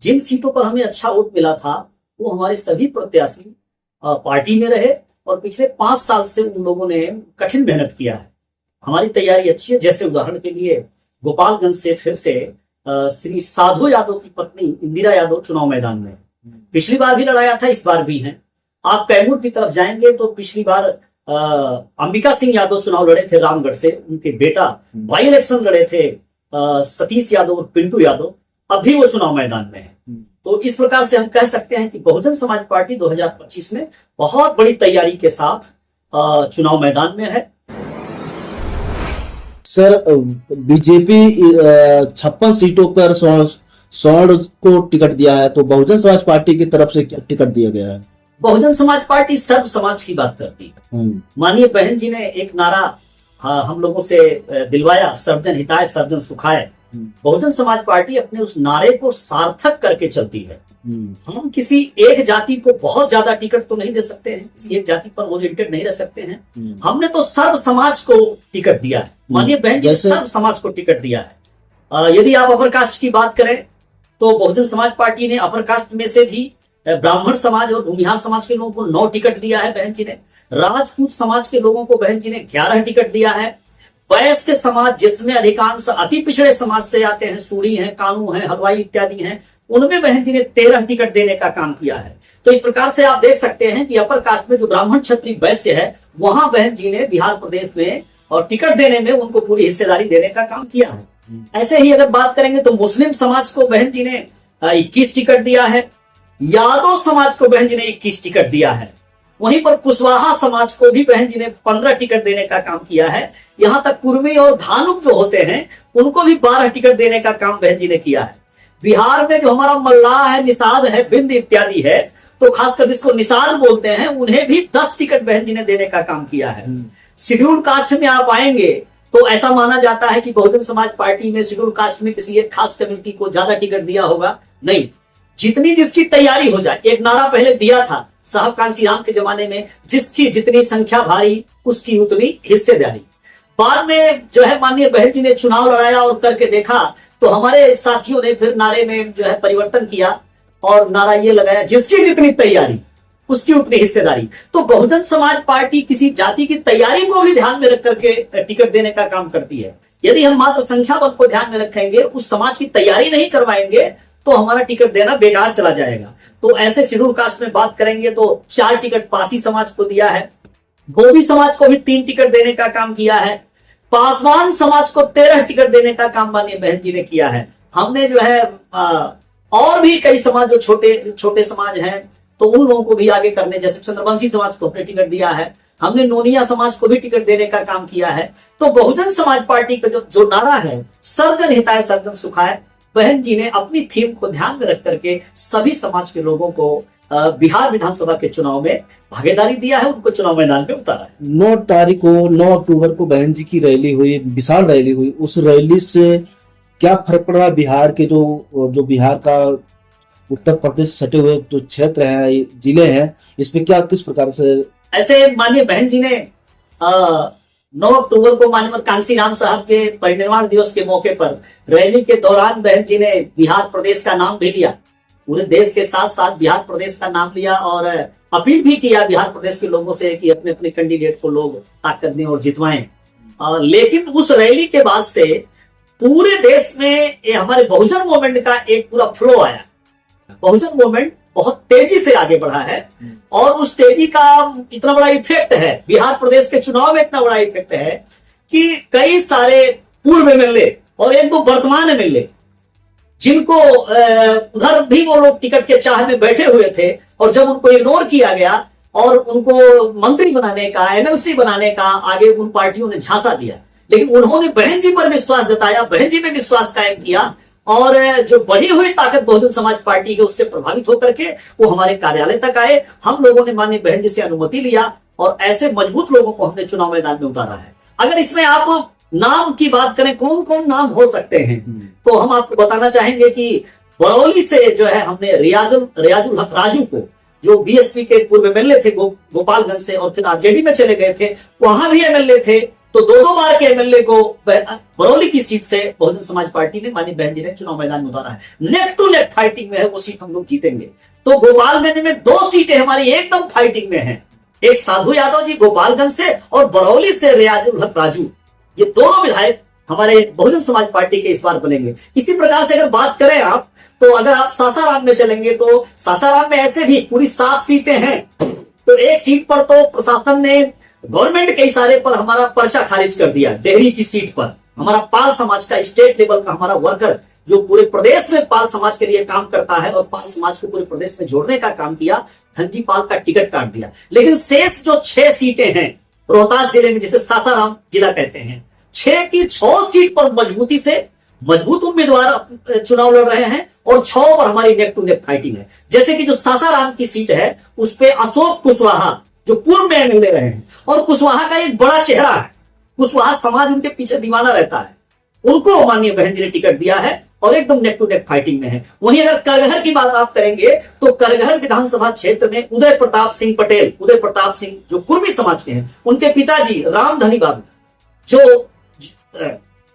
जिन सीटों पर हमें अच्छा वोट मिला था वो हमारे सभी प्रत्याशी पार्टी में रहे और पिछले 5 साल से उन लोगों ने कठिन मेहनत किया है। हमारी तैयारी अच्छी है। जैसे उदाहरण के लिए गोपालगंज से फिर से श्री साधु यादव की पत्नी इंदिरा यादव चुनाव मैदान में। पिछली बार भी लड़ाया था, इस बार भी है। आप कैमूर की तरफ जाएंगे तो पिछली बार अंबिका सिंह यादव चुनाव लड़े थे रामगढ़ से, उनके बेटा बाई इलेक्शन लड़े थे सतीश यादव और पिंटू यादव, अभी वो चुनाव मैदान में है। तो इस प्रकार से हम कह सकते हैं कि बहुजन समाज पार्टी 2025 में बहुत बड़ी तैयारी के साथ चुनाव मैदान में है। सर, बीजेपी 56 सीटों पर स्वर्ण को टिकट दिया है, तो बहुजन समाज पार्टी की तरफ से क्या टिकट दिया गया है? बहुजन समाज पार्टी सर्व समाज की बात करती है। माननीय बहन जी ने एक नारा हम लोगों से दिलवाया, सर्वजन हिताय सर्वजन सुखाय। बहुजन समाज पार्टी अपने उस नारे को सार्थक करके चलती है। हम किसी एक जाति को बहुत ज्यादा टिकट तो नहीं दे सकते हैं, किसी एक जाति पर ओरिएंटेड नहीं रह सकते हैं। हमने तो सर्व समाज को टिकट दिया है। माननीय बहन जी ने सर्व समाज को टिकट दिया है। यदि आप अपर कास्ट की बात करें तो बहुजन समाज पार्टी ने अपर कास्ट में से भी ब्राह्मण समाज और भूमिहार समाज के लोगों को 9 टिकट दिया है बहन जी ने। राजपूत समाज के लोगों को बहन जी ने 11 टिकट दिया है। वैश्य समाज जिसमें अधिकांश अति पिछड़े समाज से आते हैं, सूड़ी हैं, कानू हैं, हलवाई इत्यादि हैं, उनमें बहन जी ने 13 टिकट देने का काम किया है। तो इस प्रकार से आप देख सकते हैं कि अपर कास्ट में जो ब्राह्मण क्षत्रिय वैश्य है वहां बहन जी ने बिहार प्रदेश में और टिकट देने में उनको पूरी हिस्सेदारी देने का काम किया है। ऐसे ही अगर बात करेंगे तो मुस्लिम समाज को बहन जी ने 21 टिकट दिया है। यादव समाज को बहन जी ने 21 टिकट दिया है। वहीं पर कुशवाहा समाज को भी बहन जी ने 15 टिकट देने का काम किया है। यहां तक कुर्मी और धानुक जो होते हैं उनको भी 12 टिकट देने का काम बहन जी ने किया है। बिहार में जो हमारा मल्लाह है, निषाद है, बिंद इत्यादि है, तो खासकर जिसको निषाद बोलते हैं उन्हें भी 10 टिकट बहन जी ने देने का काम किया है। शेड्यूल कास्ट में आप आएंगे तो ऐसा माना जाता है कि बहुजन समाज पार्टी में शेड्यूल कास्ट में किसी एक खास कम्युनिटी को ज्यादा टिकट दिया होगा, नहीं। जितनी जिसकी तैयारी हो जाए, एक नारा पहले दिया था साहब कांसीराम के जमाने में, जिसकी जितनी संख्या भारी उसकी उतनी हिस्सेदारी। बाद में जो है माननीय बहन जी ने चुनाव लड़ाया और करके देखा तो हमारे साथियों ने फिर नारे में जो है परिवर्तन किया और नारा ये लगाया, जिसकी जितनी तैयारी उसकी उतनी हिस्सेदारी। तो बहुजन समाज पार्टी किसी जाति की तैयारी को भी ध्यान में रख करके टिकट देने का काम करती है। यदि हम मात्र संख्या बल को ध्यान में रखेंगे, उस समाज की तैयारी नहीं करवाएंगे, तो हमारा टिकट देना बेकार चला जाएगा। तो ऐसे शेड्यूल कास्ट में बात करेंगे तो 4 टिकट पासी समाज को दिया है। गोबी समाज को भी 3 टिकट देने का काम किया है। पासवान समाज को 13 टिकट देने का काम माननीय बहन जी ने किया है। हमने जो है और भी कई समाज जो छोटे छोटे समाज हैं तो उन लोगों को भी आगे करने, जैसे चंद्रवंशी समाज को हमने टिकट दिया है। हमने नोनिया समाज को भी टिकट देने का काम किया है। तो बहुजन समाज पार्टी का जो नारा है, सर्वजन हिताय सर्वजन सुखाय, बहन जी ने अपनी थीम को ध्यान में रख करके सभी समाज के लोगों को बिहार विधानसभा के चुनाव में भागीदारी दिया है, उनको चुनाव मैदान में उतारा है। 9 अक्टूबर को बहन जी की रैली हुई, विशाल रैली हुई। उस रैली से क्या फर्क पड़ा बिहार के जो बिहार का उत्तर प्रदेश सटे हुए जो क्षेत्र है, जिले हैं, इसमें क्या किस प्रकार से? ऐसे माननीय बहन जी ने 9 अक्टूबर को माननीय कांसीराम साहब के परिनिर्वाण दिवस के मौके पर रैली के दौरान बहन जी ने बिहार प्रदेश का नाम भी लिया। पूरे देश के साथ साथ बिहार प्रदेश का नाम लिया और अपील भी किया बिहार प्रदेश के लोगों से कि अपने अपने कैंडिडेट को लोग ताकत दें और जितवाएं। लेकिन उस रैली के बाद से पूरे देश में हमारे बहुजन मूवमेंट का एक पूरा फ्लो आया। बहुजन मूवमेंट बहुत तेजी से आगे बढ़ा है और उस तेजी का इतना बड़ा इफेक्ट है, बिहार प्रदेश के चुनाव में इतना बड़ा इफेक्ट है कि कई सारे पूर्व एमएलए और 1-2 वर्तमान एमएलए जिनको उधर भी वो लोग टिकट के चाह में बैठे हुए थे और जब उनको इग्नोर किया गया और उनको मंत्री बनाने का, एमएलसी बनाने का आगे उन पार्टियों ने झांसा दिया, लेकिन उन्होंने बहन जी पर विश्वास जताया, बहन जी में विश्वास कायम किया और जो बढ़ी हुई ताकत बहुजन समाज पार्टी के उससे प्रभावित होकर के वो हमारे कार्यालय तक आए। हम लोगों ने माननीय बहन जी से अनुमति लिया और ऐसे मजबूत लोगों को हमने चुनाव मैदान में उतारा है। अगर इसमें आप नाम की बात करें, कौन कौन नाम हो सकते हैं, तो हम आपको बताना चाहेंगे कि बरौली से जो है हमने रियाजुल हक राजू को, जो बीएसपी के पूर्व एमएलए थे गोपालगंज से और फिर आरजेडी में चले गए थे, वहां भी एमएलए थे, तो दो दो बार के एमएलए को बरौली की सीट से बहुजन समाज पार्टी ने माननीय बहन जी ने चुनाव मैदान में उतारा है। नेक टू नेक फाइटिंग में है, वो सीट हम लोग जीतेंगे। तो गोपालगंज में 2 सीटें हमारी एकदम फाइटिंग में है, एक साधु यादव जी गोपालगंज से और बरौली से रियाजुल हक राजू, ये दोनों विधायक हमारे बहुजन समाज पार्टी के इस बार बनेंगे। इसी प्रकार से अगर बात करें आप, तो अगर आप सासाराम में चलेंगे तो सासाराम में ऐसे भी पूरी 7 सीटें हैं। तो एक सीट पर तो प्रशासन ने गवर्नमेंट के इशारे पर हमारा पर्चा खारिज कर दिया। डेहरी की सीट पर हमारा पाल समाज का स्टेट लेवल का हमारा वर्कर जो पूरे प्रदेश में पाल समाज के लिए काम करता है और पाल समाज को पूरे प्रदेश में जोड़ने का काम किया, धनजी पाल का टिकट काट दिया। लेकिन शेष जो 6 सीटें हैं रोहतास जिले में, जिसे सासाराम जिला कहते हैं, 6 की 6 सीट पर मजबूती से मजबूत उम्मीदवार चुनाव लड़ रहे हैं और 6 पर हमारी नेक टू नेक फाइटिंग है। जैसे कि जो सासाराम की सीट है उस पे अशोक कुशवाहा जो पूर्व में एमएलए रहे हैं, और कुशवाहा का एक बड़ा चेहरा है, कुशवाहा समाज उनके पीछे दीवाना रहता है, उनको माननीय बहन जी ने टिकट दिया है और एकदम नेक टू नेक फाइटिंग में है। वहीं अगर करगहर की बात आप करेंगे तो करगहर विधानसभा क्षेत्र में उदय प्रताप सिंह पटेल, उदय प्रताप सिंह जो कुर्मी समाज के हैं, उनके पिताजी रामधनी बाबू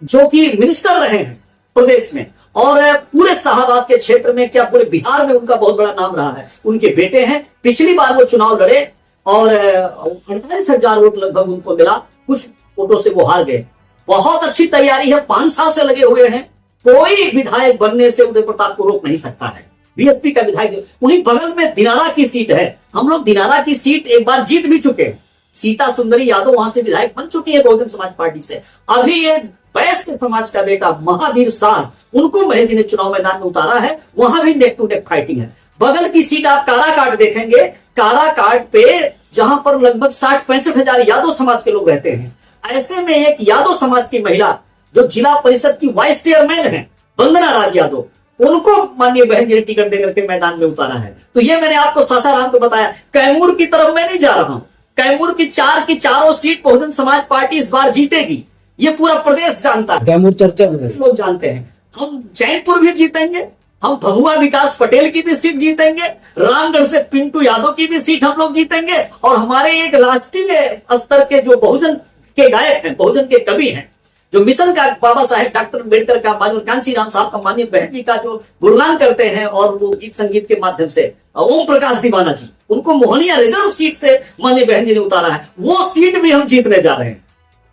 जो कि मिनिस्टर रहे हैं प्रदेश में, और पूरे शाहबाद के क्षेत्र में, क्या पूरे बिहार में उनका बहुत बड़ा नाम रहा है। उनके बेटे हैं, पिछली बार वो चुनाव लड़े और 48,000 वोट लगभग उनको मिला, कुछ वोटों से वो हार गए। बहुत अच्छी तैयारी है, 5 साल से लगे हुए हैं, कोई विधायक बनने से उदय प्रताप को रोक नहीं सकता है। बीएसपी का विधायक। वहीं बगल में दिनारा की सीट है, हम लोग दिनारा की सीट एक बार जीत भी चुके हैं, सीता सुंदरी यादव वहां से विधायक बन चुकी है बहुजन समाज पार्टी से। अभी ये वैश्य समाज का बेटा महावीर शाह, उनको बहन जी ने चुनाव मैदान में उतारा है, वहां भी नेक टू नेक फाइटिंग है। बगल की सीट आप काराकाट देखेंगे, काराकाट पे जहां पर लगभग 60-65 हजार यादव समाज के लोग रहते हैं, ऐसे में एक यादव समाज की महिला जो जिला परिषद की वाइस चेयरमैन है वंदना राज यादव, उनको माननीय बहन जी ने टिकट देकर के मैदान में उतारा है। तो ये मैंने आपको सासाराम को बताया। कैमूर की तरफ मैं नहीं जा रहा हूं, कैमूर की 4 की 4 सीट बहुजन समाज पार्टी इस बार जीतेगी, ये पूरा प्रदेश जानता है, कैमूर चर्चा लोग जानते हैं। हम चैनपुर भी जीतेंगे, हम भभुआ विकास पटेल की भी सीट जीतेंगे, रामगढ़ से पिंटू यादव की भी सीट हम लोग जीतेंगे, और हमारे एक राष्ट्रीय स्तर के जो बहुजन के गायक हैं, बहुजन के कवि हैं, जो मिशन का बाबा साहेब डॉक्टर अम्बेडकर का माननीय कांसी राम साहब का माननीय बहन जी का जो गुणगान करते हैं और वो गीत संगीत के माध्यम से, ओम प्रकाश दीवाना जी, उनको मोहनिया रिजर्व सीट से माननीय बहन जी ने उतारा है, वो सीट भी हम जीतने जा रहे हैं।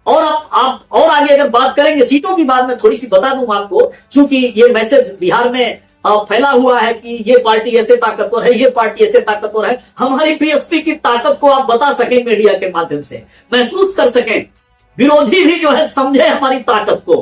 और आप और आगे अगर बात करेंगे सीटों की बात, मैं थोड़ी सी बता दूं आपको, क्योंकि ये मैसेज बिहार में फैला हुआ है कि ये पार्टी ऐसे ताकतवर है, ये पार्टी ऐसे ताकतवर है। हमारी बीएसपी की ताकत को आप बता सकें, मीडिया के माध्यम से महसूस कर सकें, विरोधी भी जो है समझे हमारी ताकत को,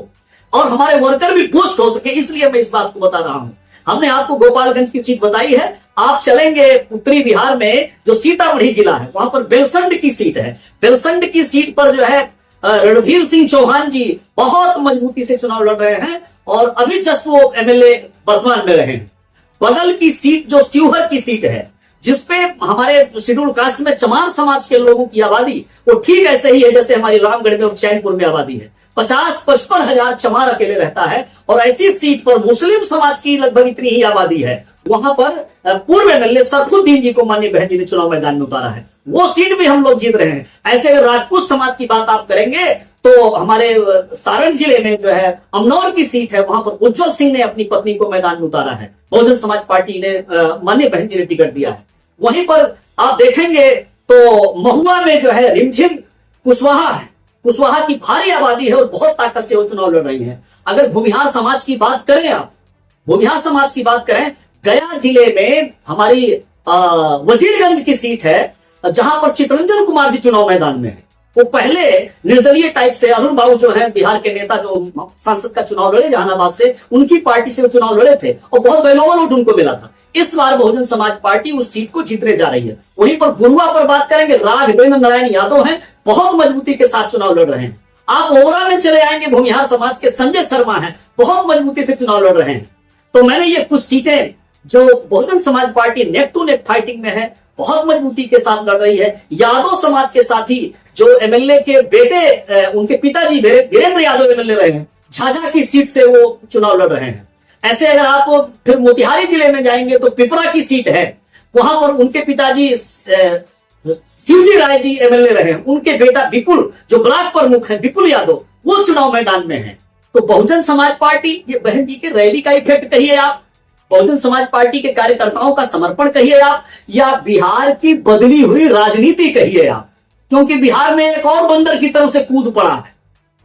और हमारे वर्कर भी बूस्ट हो सके, इसलिए मैं इस बात को बता रहा हूं। हमने आपको गोपालगंज की सीट बताई है, आप चलेंगे उत्तरी बिहार में जो सीतामढ़ी जिला है, वहां पर बेलसंड की सीट है। बेलसंड की सीट पर जो है रणधीर सिंह चौहान जी बहुत मजबूती से चुनाव लड़ रहे हैं, और अभी जस्ट वो एमएलए वर्तमान में रहे हैं। बगल की सीट जो शिवहर की सीट है, जिसपे हमारे शेड्यूल कास्ट में चमार समाज के लोगों की आबादी वो ठीक ऐसे ही है जैसे हमारी रामगढ़ में और चैनपुर में आबादी है। 50-55 हजार चमार अकेले रहता है, और ऐसी सीट पर मुस्लिम समाज की लगभग इतनी ही आबादी है। वहां पर पूर्व एमएलए सरफुद्दीन जी को माननीय बहन जी ने चुनाव मैदान में उतारा है, वो सीट भी हम लोग जीत रहे हैं। ऐसे अगर राजपूत समाज की बात आप करेंगे तो हमारे सारण जिले में जो है अमनौर की सीट है, वहां पर उज्जवल सिंह ने अपनी पत्नी को मैदान में उतारा है, बहुजन समाज पार्टी ने माननीय बहन जी ने टिकट दिया है। वहीं पर आप देखेंगे तो महुआ में जो है रिमझिम कुशवाहा है, कुशवाहा की भारी आबादी है और बहुत ताकत से वो चुनाव लड़ रही है। अगर भूमिहार समाज की बात करें, आप भूमिहार समाज की बात करें, गया जिले में हमारी वजीरगंज की सीट है, जहां पर चितरंजन कुमार जी चुनाव मैदान में है। वो पहले निर्दलीय टाइप से अरुण बाबू जो है बिहार के नेता, जो सांसद का चुनाव लड़े जहानाबाद से, उनकी पार्टी से वो चुनाव लड़े थे और बहुत बेलोवर वोट उनको मिला था। इस बार बहुजन समाज पार्टी उस सीट को जीतने जा रही है। वहीं पर गुरुआ पर बात करेंगे, राघवेंद्र नारायण यादव हैं, बहुत मजबूती के साथ चुनाव लड़ रहे हैं। आप ओवरा में चले आएंगे, भूमिहार समाज के संजय शर्मा हैं, बहुत मजबूती से चुनाव लड़ रहे हैं। तो मैंने ये कुछ सीटें जो Bahujan Samaj Party neck to neck fighting में है, बहुत मजबूती के साथ लड़ रही है। यादव समाज के साथी जो एमएलए के बेटे, उनके पिताजी वीरेंद्र यादव एमएलए रहे हैं, झाझा की सीट से वो चुनाव लड़ रहे हैं। ऐसे अगर आप फिर मोतिहारी जिले में जाएंगे तो पिपरा की सीट है, वहां पर उनके पिताजी शिवजी राय जी एमएलए रहे हैं, उनके बेटा विपुल जो ब्लॉक प्रमुख है विपुल यादव, वो चुनाव मैदान में है। तो बहुजन समाज पार्टी, ये बहन जी के रैली का इफेक्ट कहिए आप, बहुजन समाज पार्टी के कार्यकर्ताओं का समर्पण कहिए आप, या बिहार की बदली हुई राजनीति कहिए आप, क्योंकि बिहार में एक और बंदर की तरफ से कूद पड़ा है,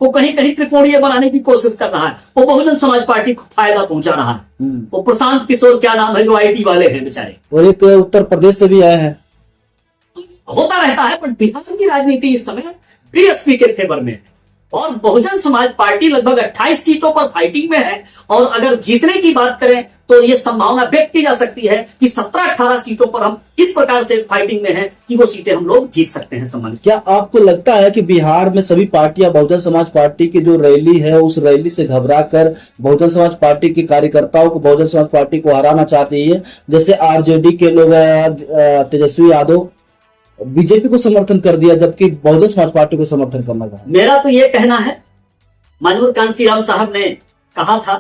वो कहीं कहीं त्रिकोणीय बनाने की कोशिश कर रहा है, वो बहुजन समाज पार्टी को फायदा पहुंचा रहा है। वो प्रशांत किशोर क्या नाम है जो आईटी वाले हैं बेचारे, और एक उत्तर प्रदेश से भी आए हैं। होता रहता है, पर बिहार की राजनीति इस समय बीएसपी के फेवर में है और बहुजन समाज पार्टी लगभग 28 सीटों पर फाइटिंग में है। और अगर जीतने की बात करें तो यह संभावना व्यक्त की जा सकती है कि 17-18 सीटों पर हम इस प्रकार से फाइटिंग में हैं कि वो सीटें हम लोग जीत सकते हैं। सम्मानित, क्या आपको लगता है कि बिहार में सभी पार्टियां बहुजन समाज पार्टी की जो रैली है उस रैली से घबरा कर बहुजन समाज पार्टी के कार्यकर्ताओं को बहुजन समाज पार्टी को हराना चाहती है? जैसे आरजेडी के लोग तेजस्वी यादव बीजेपी को समर्थन कर दिया जबकि बहुजन समाज पार्टी को समर्थन करना था। मेरा तो यह कहना है, माननीय कांशीराम साहब ने कहा था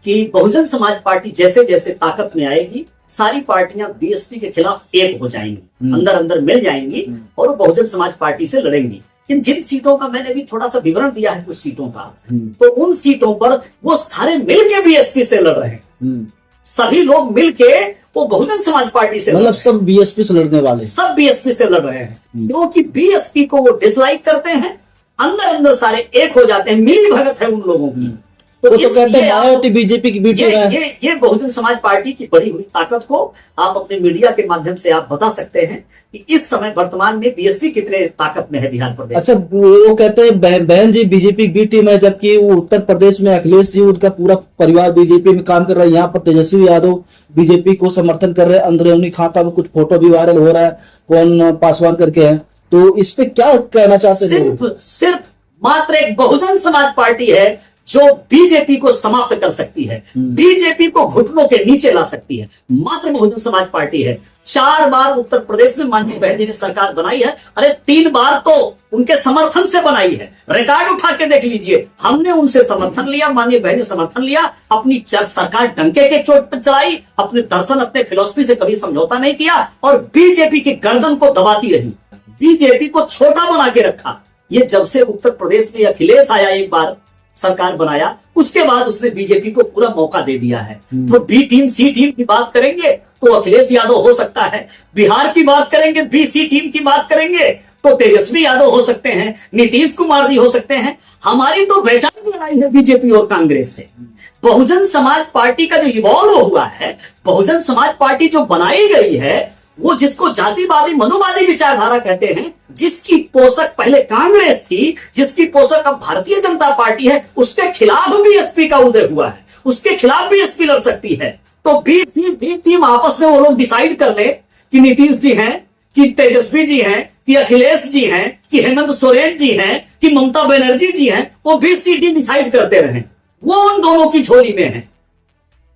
कि बहुजन समाज पार्टी जैसे जैसे ताकत में आएगी सारी पार्टियां बीएसपी के खिलाफ एक हो जाएंगी, अंदर अंदर मिल जाएंगी और वो बहुजन समाज पार्टी से लड़ेंगी। लेकिन जिन सीटों का मैंने भी थोड़ा सा विवरण दिया है कुछ सीटों का, तो उन सीटों पर वो सारे मिलके बीएसपी से लड़ रहे हैं, सभी लोग मिलके वो बहुजन समाज पार्टी से, मतलब सब बीएसपी से लड़ने वाले, सब बीएसपी से लड़ रहे हैं, क्योंकि बीएसपी को वो डिसलाइक करते हैं, अंदर अंदर सारे एक हो जाते हैं, मिली भगत है उन लोगों की। तो कहते हैं मायावती बीजेपी की बीट ये बहुजन समाज पार्टी की बढ़ी हुई ताकत को आप अपने मीडिया के माध्यम से आप बता सकते हैं कि इस समय वर्तमान में बीएसपी कितने ताकत में है बिहार प्रदेश। अच्छा, वो कहते हैं बहन जी बीजेपी बी टीम है, जबकि वो उत्तर प्रदेश में अखिलेश जी उनका पूरा परिवार बीजेपी में काम कर रहा है, यहाँ पर तेजस्वी यादव बीजेपी को समर्थन कर रहे हैं, अंदरूनी खाता में कुछ फोटो भी वायरल हो रहा है, कौन पासवान करके है। तो इस पे क्या कहना चाहते हैं? सिर्फ मात्र एक बहुजन समाज पार्टी है जो बीजेपी को समाप्त कर सकती है, बीजेपी को घुटनों के नीचे ला सकती है, मात्र बहुजन समाज पार्टी है। 4 बार उत्तर प्रदेश में माननीय बहन जी ने सरकार बनाई है, अरे 3 बार तो उनके समर्थन से बनाई है, रिकॉर्ड उठा के देख लीजिए, हमने उनसे समर्थन लिया, माननीय बहन ने समर्थन लिया, अपनी सरकार डंके के चोट पर चलाई, अपने दर्शन अपने फिलॉसफी से कभी समझौता नहीं किया और बीजेपी की गर्दन को दबाती रही, बीजेपी को छोटा बना के रखा। ये जब से उत्तर प्रदेश में अखिलेश आया, एक बार सरकार बनाया, उसके बाद उसने बीजेपी को पूरा मौका दे दिया है। तो बी टीम सी टीम की बात करेंगे तो अखिलेश यादव हो सकता है, बिहार की बात करेंगे बी सी टीम की बात करेंगे तो तेजस्वी यादव हो सकते हैं, नीतीश कुमार जी हो सकते हैं। हमारी तो बेचारी लड़ाई है बीजेपी और कांग्रेस से। बहुजन समाज पार्टी का जो इवॉल्व हुआ है, बहुजन समाज पार्टी जो बनाई गई है, वो जिसको जातिवादी मनुवादी विचारधारा कहते हैं, जिसकी पोषक पहले कांग्रेस थी, जिसकी पोषक अब भारतीय जनता पार्टी है, उसके खिलाफ बीएसपी का उदय हुआ है, उसके खिलाफ बीएसपी लड़ सकती है। तो बी टीम आपस में वो लोग डिसाइड कर ले कि नीतीश जी हैं, कि तेजस्वी जी हैं, कि अखिलेश जी हैं, कि हेमंत सोरेन जी हैं, कि ममता बनर्जी जी हैं, वो बीसीडी डिसाइड करते रहे, वो उन दोनों की झोली में है।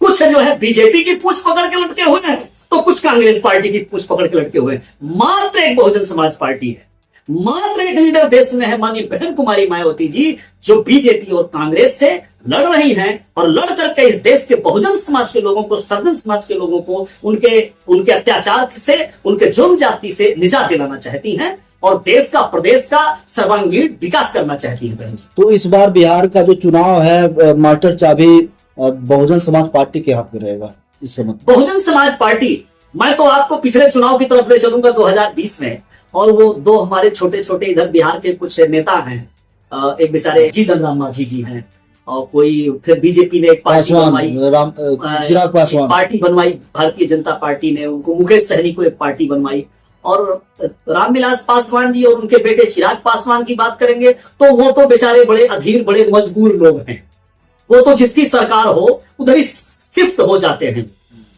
कुछ जो है बीजेपी की पूछ पकड़ के लटके हुए हैं, तो कुछ कांग्रेस पार्टी की पूछ पकड़ के लटके हुए हैं। मात्र एक बहुजन समाज पार्टी है, मात्र एक लीडर देश में है, माननीय बहन कुमारी मायावती जी, जो बीजेपी और कांग्रेस से लड़ रही हैं और लड़ करके इस देश के बहुजन समाज के लोगों को, सर्वजन समाज के लोगों को उनके अत्याचार से, उनके जुर्म जाति से निजात दिलाना चाहती हैं और देश का, प्रदेश का सर्वांगीण विकास करना चाहती है। बहन जी, तो इस बार बिहार का जो चुनाव है, मास्टर चाबी बहुजन समाज पार्टी के हाथ में रहेगा इस समय? बहुजन समाज पार्टी, मैं तो आपको पिछले चुनाव की तरफ ले चलूंगा 2020 में, और वो 2 हमारे छोटे छोटे इधर बिहार के कुछ नेता हैं, एक बेचारे जीतन राम मांझी जी हैं, और कोई फिर बीजेपी ने एक पार्टी बनवाई, चिराग पासवान पार्टी बनवाई, भारतीय जनता पार्टी ने उनको, मुकेश सहनी को एक पार्टी बनवाई, और रामविलास पासवान जी और उनके बेटे चिराग पासवान की बात करेंगे तो वो तो बेचारे बड़े अधीर, बड़े मजबूर लोग हैं, वो तो जिसकी सरकार हो उधर ही शिफ्ट हो जाते हैं।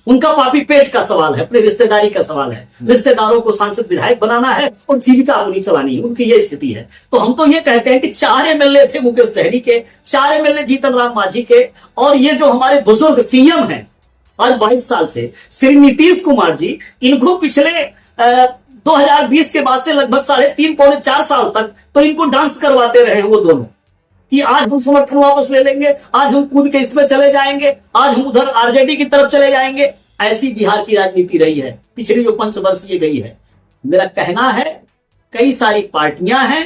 उनका पापी पेट का सवाल है, अपनी रिश्तेदारी का सवाल है, रिश्तेदारों को सांसद विधायक बनाना है और जीविका अपनी चलानी है, उनकी ये स्थिति है। तो हम तो ये कहते हैं कि 4 एमएलए थे मुकेश सहनी के, 4 एमएलए जीतन राम मांझी के, और ये जो हमारे बुजुर्ग सीएम हैं आज 22 साल से, श्री नीतीश कुमार जी, इनको पिछले 2020 के बाद से लगभग 3.5 पौने 4 साल तक तो इनको डांस करवाते रहे वो दोनों, कि आज हम समर्थन वापस ले लेंगे, आज हम कूद के इसमें चले जाएंगे, आज हम उधर आरजेडी की तरफ चले जाएंगे। ऐसी बिहार की राजनीति रही है पिछली जो पंचवर्षीय गई है। मेरा कहना है कई सारी पार्टियां हैं,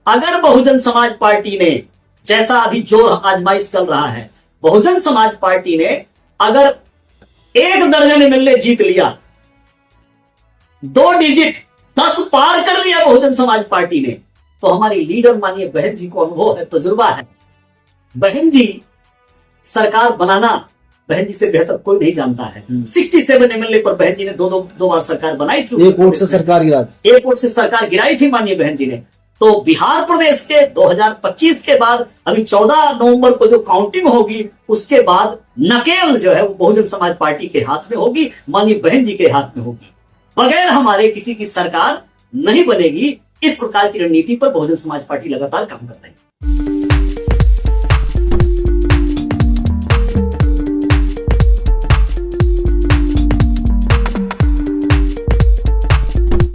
अगर बहुजन समाज पार्टी ने, जैसा अभी जोर आजमाइश चल रहा है, बहुजन समाज पार्टी ने अगर 1 दर्जन एमएलए जीत लिया, 2 डिजिट 10 पार कर लिया बहुजन समाज पार्टी ने, तो हमारी लीडर माननीय बहन जी को अनुभव है, तजुर्बा है। बहन जी सरकार बनाना बहन जी से बेहतर कोई नहीं जानता है। 67 एमएलए पर बहन जी ने दो बार सरकार बनाई थी। 1 वोट से सरकार गिरा थी। 1 वोट से सरकार गिराई थी माननीय बहन जी ने। तो बिहार प्रदेश के 2025 के बाद अभी 14 नवंबर को जो काउंटिंग होगी, उसके बाद नकेल जो है वो बहुजन समाज पार्टी के हाथ में होगी, माननीय बहन जी के हाथ में होगी। बगैर हमारे किसी की सरकार नहीं बनेगी। इस प्रकार की रणनीति पर बहुजन समाज पार्टी लगातार काम कर रही है।